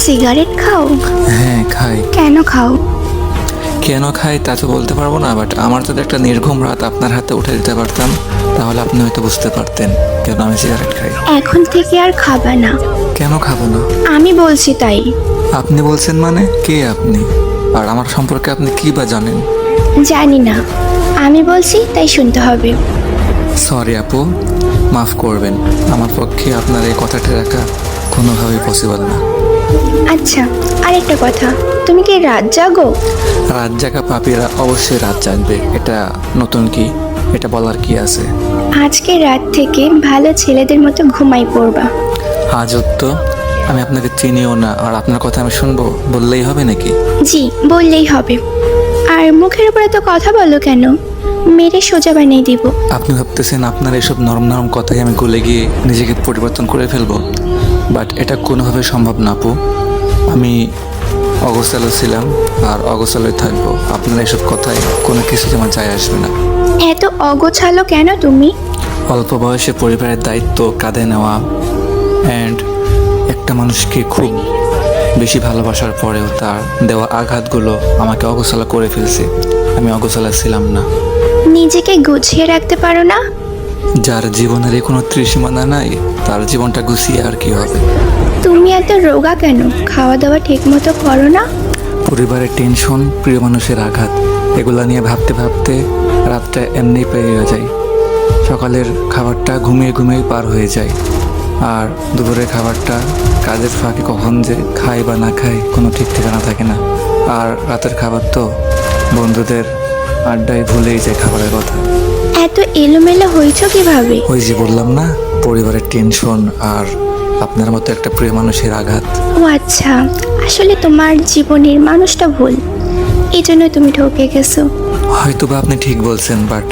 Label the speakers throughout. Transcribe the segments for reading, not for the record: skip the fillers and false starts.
Speaker 1: Cigarette খাও?
Speaker 2: হ্যাঁ খাই।
Speaker 1: কেন খাও?
Speaker 2: কেন খাই তা তো বলতে পারবো না, বাট আমার যদি একটা নির্ঘুম রাত আপনার হাতে উঠে দিতে পারতাম তাহলে আপনি হয়তো বুঝতে পারতেন কেন আমি সিগারেট খাই।
Speaker 1: এখন থেকে আর খাবা না।
Speaker 2: কেন খাবো না?
Speaker 1: আমি বলছি তাই।
Speaker 2: আপনি বলছেন মানে? কে আপনি? আর আমার সম্পর্কে আপনি কি বা জানেন?
Speaker 1: জানি না, আমি বলছি তাই শুনতে হবে।
Speaker 2: সরি আপু, মাফ করবেন, আমার পক্ষে আপনার এই কথাটা রাখা কোনোভাবেই পসিবল না।
Speaker 1: আচ্ছা, আরেকটা কথা, তুমি কি রাত জাগো?
Speaker 2: রাত জাগা পাপীরা অবশ্যই রাত জাগবে, এটা নতুন কি? এটা বলার কি আছে?
Speaker 1: আজকে রাত থেকে ভালো ছেলেদের মতো ঘুমাই পড়বা।
Speaker 2: আজও তো আমি আপনাকে চিনিও না, আর আপনার কথা আমি শুনবো বললেই হবে নাকি?
Speaker 1: জি, বললেই হবে। আর মুখের উপরে তো কথা বলো কেন? মেরে সোজা বানিয়ে দিব।
Speaker 2: আপনি ভাবতেছেন আপনার এসব নরম নরম কথাই আমি গলে গিয়ে নিজেকে পরিবর্তন করে ফেলবো, বাট এটা কোনোভাবে সম্ভব না আপু। আমি অগোছালো ছিলাম আর অগোছালোই থাকবো। আপনার এসব কথায় কোনো কিছু আমার যায় আসবে না।
Speaker 1: এত অগোছালো কেন তুমি?
Speaker 2: অল্প বয়সে পরিবারের দায়িত্ব কাঁধে নেওয়া, অ্যান্ড একটা মানুষকে খুব বেশি ভালোবাসার পরেও তার দেওয়া আঘাতগুলো আমাকে অগোছালো করে ফেলছে। আমি অগোছালো ছিলাম না।
Speaker 1: নিজেকে গুছিয়ে রাখতে পারো না?
Speaker 2: যার জীবনের কোনো ত্রিসীমানা নাই তার জীবনটা গুছিয়ে আর কি হবে?
Speaker 1: তুমি এত রোগা কেন? খাওয়া দাওয়া ঠিক মতো করো না?
Speaker 2: পরিবারের টেনশন, প্রিয় মানুষের আঘাত, এগুলা নিয়ে ভাবতে ভাবতে রাতটা এমনিই পেরিয়ে যায়। সকালের খাবারটা ঘুমিয়ে ঘুমিয়ে পার হয়ে যায়, আর দুপুরের খাবারটা কাজের ফাঁকে কখন যে খাই বা না খাই কোনো ঠিক ঠিকানা থাকে না। আর রাতের খাবার তো বন্ধুদের আড্ডায় ভুলেই যায় খাবারের কথা।
Speaker 1: এত এলোমেলো হয়েছো কিভাবে?
Speaker 2: ওই যে বললাম না, পরিবারের টেনশন আর আপনার মতো একটা প্রিয় মানুষের আঘাত।
Speaker 1: ও আচ্ছা, আসলে তোমার জীবনের মানুষটা ভুল, এই জন্য তুমি ঠকে গেছো।
Speaker 2: হয়তো বা আপনি ঠিক বলছেন, বাট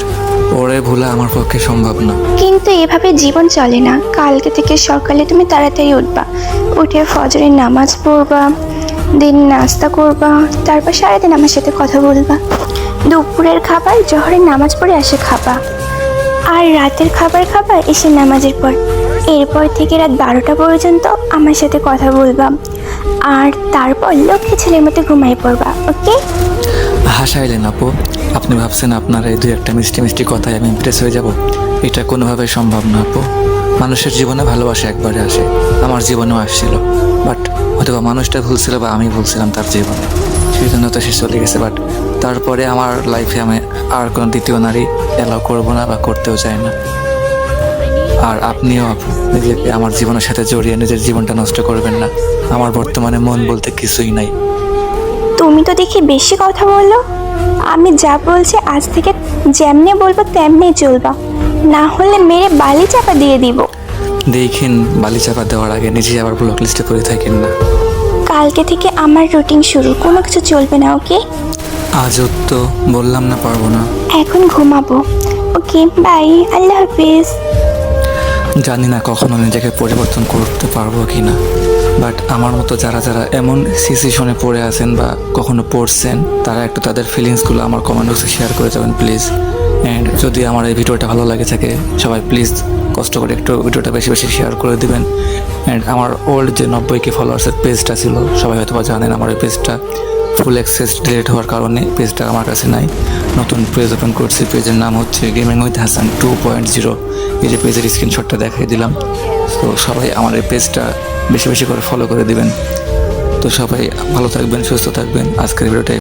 Speaker 2: ওরে ভোলা আমার পক্ষে সম্ভব না।
Speaker 1: কিন্তু এভাবে জীবন চলে না। কালকে থেকে সকালে তুমি তাড়াতাড়ি উঠবা, উঠে ফজরের নামাজ পড়বা, দিন নাস্তা করবা, তারপর সারাদিন আমার সাথে কথা বলবা। দুপুরের খাবার জোহরের নামাজ পড়ে এসে খাবা, আর রাতের খাবার খাবা এসে নামাজের পর। এরপর থেকে রাত 12টা পর্যন্ত আমার সাথে কথা বলবা, আর তারপর লক্ষ্মী ছেলের মতো ঘুমাই পড়বা। ওকে?
Speaker 2: হাসাইলেন আপু, আপনি ভাবছেন আপনার এই দুই একটা মিষ্টি মিষ্টি কথায় আমি ইমপ্রেস হয়ে যাব? এটা কোনোভাবে সম্ভব না আপু। মানুষের জীবনে ভালোবাসা একবারে আসে, আমার জীবনেও আসছিল, বাট হয়তো বা মানুষটা ভুল ছিল বা আমি ভুলছিলাম তার জীবনে, সেই জন্য তো সে চলে গেছে। বাট তারপরে আমার লাইফে আমি আর কোনো দ্বিতীয় নারী অ্যালাউ করবো না বা করতেও চাই না। আর আপনিও আপু নিজেকে আমার জীবনের সাথে জড়িয়ে নিজের জীবনটা নষ্ট করবেন না। আমার বর্তমানে মন বলতে কিছুই নাই।
Speaker 1: তুমি তো দেখি বেশি কথা বলো। আমি যা বলছি আজ থেকে যেমনি বলবো তেমনি চলবা, না হলে মেরে বালি চাপা দিয়ে দিব।
Speaker 2: দেখেন, বালি চাপা দেওয়ার আগে নিজে আবার ব্লক লিস্টে পড়ে থাকেন না।
Speaker 1: কালকে থেকে আমার রুটিন শুরু, কোনো কিছু চলবে না। ওকে?
Speaker 2: আজও তো বললাম না পারবো না।
Speaker 1: এখন ঘুমাবো। ওকে, বাই, আল্লাহ হাফিজ।
Speaker 2: জানি না কখনো নিজেকে পরিবর্তন করতে পারবো কি না, বাট আমার মতো যারা যারা এমন সিচুয়েশনে পড়ে আছেন বা কখনো পড়ছেন, তারা একটু তাদের ফিলিংসগুলো আমার কমেন্ট বক্সে শেয়ার করে যাবেন প্লিজ। অ্যান্ড যদি আমার এই ভিডিওটা ভালো লাগে থাকে, সবাই প্লিজ কষ্ট করে একটু ভিডিওটা বেশি বেশি শেয়ার করে দিবেন। অ্যান্ড আমার ওল্ড যে 90K ফলোয়ার্সের পেজটা ছিল, সবাই হয়তো বা জানেন আমার ওই পেজটা ফুল অ্যাক্সেস ডিলিট হওয়ার কারণে পেজটা আমার কাছে নাই। নতুন পেজ ওপেন করছি, পেজের নাম হচ্ছে গেমিং উইথ হাসান 2.0। এই যে পেজের স্ক্রিনশটটা দেখিয়ে দিলাম। তো সবাই আমার এই পেজটা বেশি বেশি করে ফলো করে দিবেন। তো সবাই ভালো থাকবেন, সুস্থ থাকবেন। আজকের ভিডিওটা